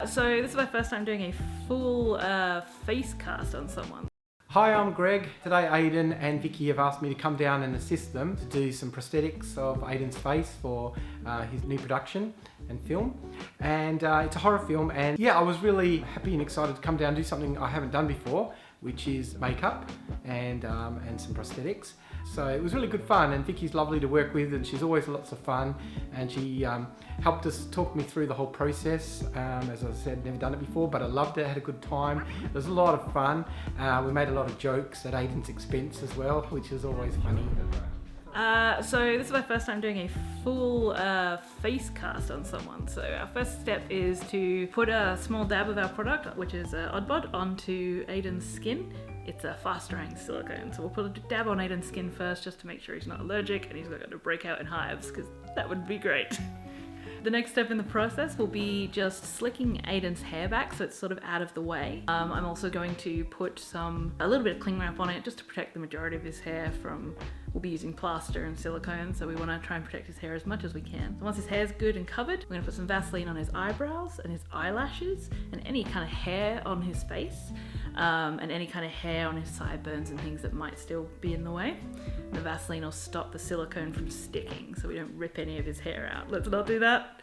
So this is my first time doing a full face cast on someone. Hi, I'm Greg. Today Aidan and Vicki have asked me to come down and assist them to do some prosthetics of Aidan's face for his new production and film. And it's a horror film, and yeah, I was really happy and excited to come down and do something I haven't done before, which is makeup and some prosthetics. So it was really good fun, and Vicki's lovely to work with, and she's always lots of fun, and she helped us talk me through the whole process. As I said, never done it before, but I loved it, had a good time. It was a lot of fun. We made a lot of jokes at Aidan's expense as well, which is always funny. So this is my first time doing a full face cast on someone. So our first step is to put a small dab of our product, which is Oddbod, onto Aidan's skin. It's a fast drying silicone, so we'll put a dab on Aidan's skin first just to make sure he's not allergic and he's not going to break out in hives, because that would be great. The next step in the process will be just slicking Aidan's hair back so it's sort of out of the way. I'm also going to put a little bit of cling wrap on it just to protect the majority of his hair from, we'll be using plaster and silicone, so we want to try and protect his hair as much as we can. So once his hair's good and covered, we're going to put some Vaseline on his eyebrows and his eyelashes and any kind of hair on his face, and any kind of hair on his sideburns and things that might still be in the way. The Vaseline will stop the silicone from sticking so we don't rip any of his hair out. Let's not do that.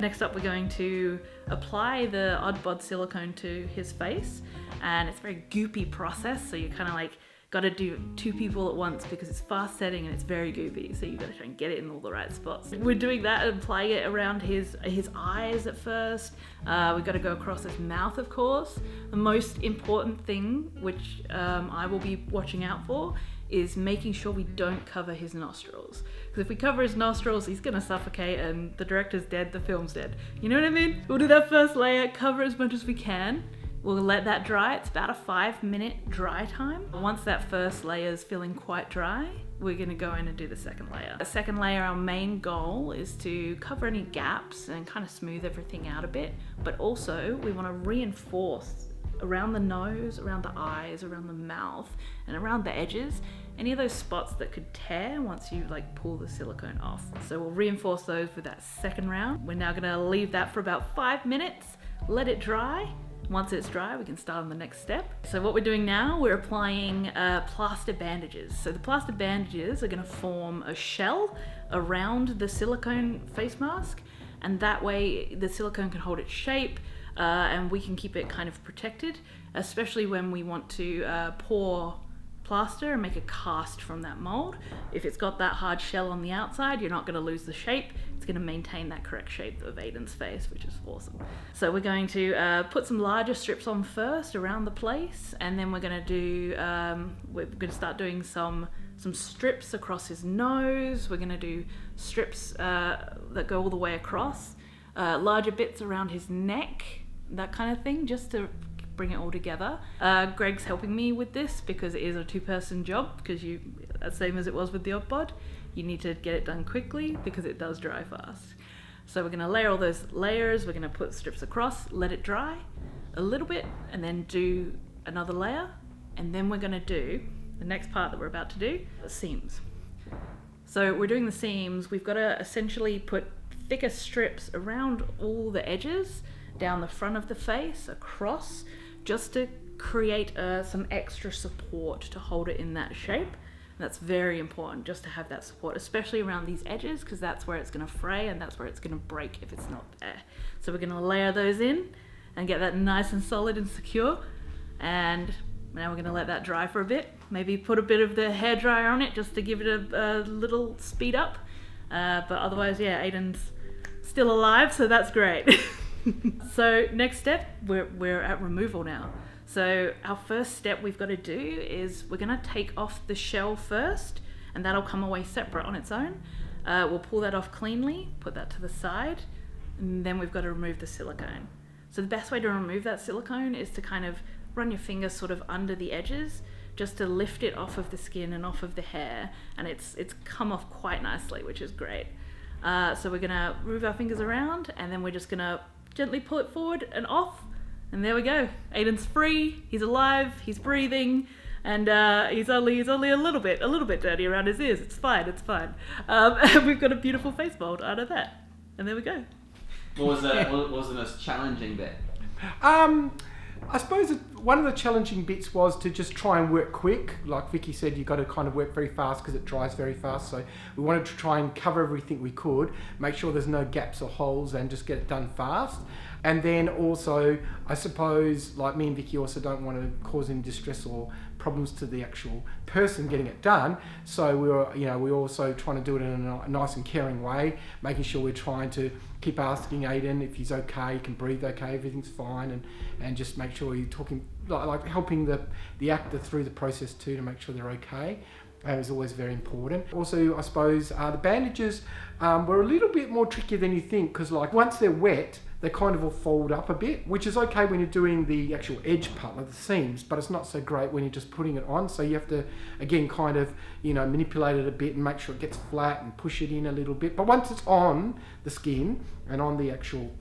Next up, we're going to apply the Oddbod silicone to his face, and it's a very goopy process, so you kind of like got to do two people at once because it's fast setting and it's very goopy, so you've got to try and get it in all the right spots. We're doing that and applying it around his eyes at first. We've got to go across his mouth, of course. The most important thing, which I will be watching out for, is making sure we don't cover his nostrils. Because if we cover his nostrils, he's gonna suffocate and the director's dead, the film's dead. You know what I mean? We'll do that first layer, cover as much as we can. We'll let that dry. It's about a 5-minute dry time. Once that first layer is feeling quite dry, we're gonna go in and do the second layer. The second layer, our main goal is to cover any gaps and kind of smooth everything out a bit, but also we wanna reinforce around the nose, around the eyes, around the mouth, and around the edges, any of those spots that could tear once you like pull the silicone off. So we'll reinforce those with that second round. We're now gonna leave that for about 5 minutes, let it dry. Once it's dry, we can start on the next step. So what we're doing now, we're applying plaster bandages. So the plaster bandages are gonna form a shell around the silicone face mask, and that way the silicone can hold its shape, and we can keep it kind of protected, especially when we want to pour plaster and make a cast from that mold. If it's got that hard shell on the outside, you're not going to lose the shape. It's going to maintain that correct shape of Aidan's face, which is awesome. So we're going to put some larger strips on first around the place, and then we're going to do, we're going to start doing some strips across his nose. We're going to do strips that go all the way across, larger bits around his neck, that kind of thing, just to bring it all together. Greg's helping me with this because it is a 2-person job, because same as it was with the Oddbod, you need to get it done quickly because it does dry fast. So we're going to layer all those layers, we're going to put strips across, let it dry a little bit, and then do another layer, and then we're going to do the next part that we're about to do, the seams. So we're doing the seams. We've got to essentially put thicker strips around all the edges, down the front of the face, across, just to create some extra support to hold it in that shape. And that's very important, just to have that support, especially around these edges, because that's where it's going to fray and that's where it's going to break if it's not there. So we're going to layer those in and get that nice and solid and secure. And now we're going to let that dry for a bit. Maybe put a bit of the hairdryer on it just to give it a little speed up. But otherwise, yeah, Aidan's still alive, so that's great. So next step, we're at removal now. So our first step we've got to do is we're going to take off the shell first, and that'll come away separate on its own. We'll pull that off cleanly, put that to the side, and then we've got to remove the silicone. So the best way to remove that silicone is to kind of run your fingers sort of under the edges, just to lift it off of the skin and off of the hair, and it's come off quite nicely, which is great. So we're going to move our fingers around, and then we're just going to gently pull it forward and off, and there we go. Aidan's free, he's alive, he's breathing, and he's only a little bit dirty around his ears. It's fine. And we've got a beautiful face mold out of that, and there we go. What was the most challenging bit? I suppose one of the challenging bits was to just try and work quick. Like Vicki said, you've got to kind of work very fast because it dries very fast. So we wanted to try and cover everything we could, make sure there's no gaps or holes, and just get it done fast. And then also, I suppose, like me and Vicki also don't want to cause any distress or problems to the actual person getting it done. So we're also trying to do it in a nice and caring way, making sure we're trying to keep asking Aiden if he's okay, he can breathe okay, everything's fine, and just make sure you're talking, like helping the actor through the process too, to make sure they're okay. Is always very important. Also, I suppose the bandages were a little bit more tricky than you think, because like once they're wet, they kind of will fold up a bit, which is okay when you're doing the actual edge part, like the seams, but it's not so great when you're just putting it on. So you have to, again, kind of, manipulate it a bit and make sure it gets flat and push it in a little bit. But once it's on the skin and on the actual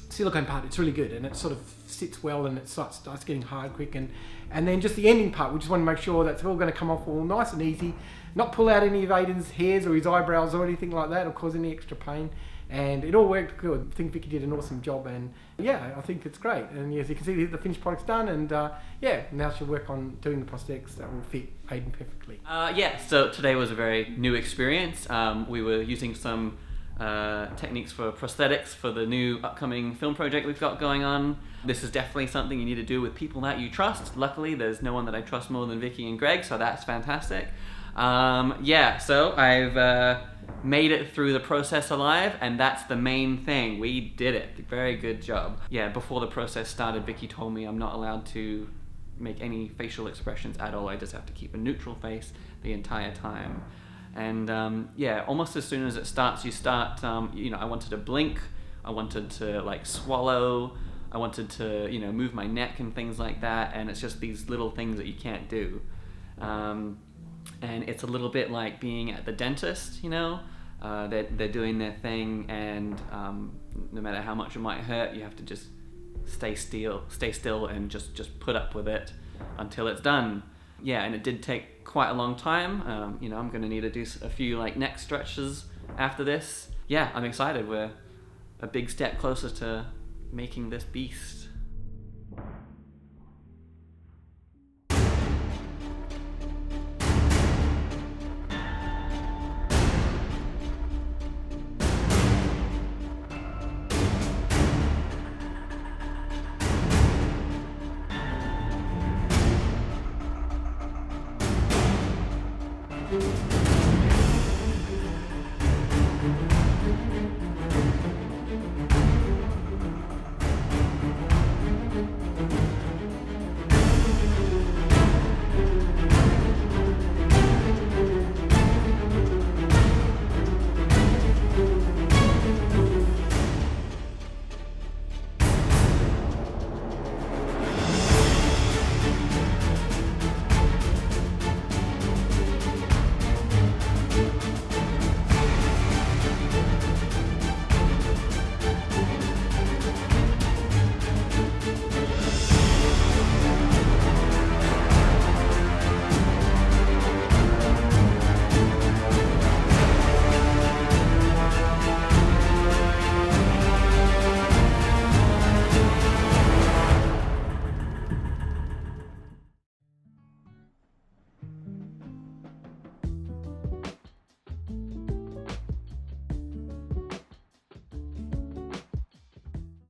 silicone part, it's really good, and it sort of sits well, and it starts getting hard quick. And then just the ending part, we just want to make sure that's all going to come off all nice and easy, not pull out any of Aiden's hairs or his eyebrows or anything like that, or cause any extra pain. And it all worked good. I think Vicki did an awesome job, and yeah, I think it's great. And as you can see, the finished product's done, and now she'll work on doing the prosthetics that will fit Aiden perfectly. So today was a very new experience. We were using some techniques for prosthetics for the new upcoming film project we've got going on. This is definitely something you need to do with people that you trust. Luckily, there's no one that I trust more than Vicki and Greg, so that's fantastic. So I've made it through the process alive, and that's the main thing. We did it. Very good job. Yeah, before the process started, Vicki told me I'm not allowed to make any facial expressions at all. I just have to keep a neutral face the entire time. And almost as soon as it starts, you start, I wanted to blink, I wanted to swallow, I wanted to, move my neck and things like that, and it's just these little things that you can't do. And it's a little bit like being at the dentist, they're doing their thing, and no matter how much it might hurt, you have to just stay still and just put up with it until it's done. Yeah, and it did take quite a long time. I'm going to need to do a few neck stretches after this. Yeah, I'm excited. We're a big step closer to making this beast.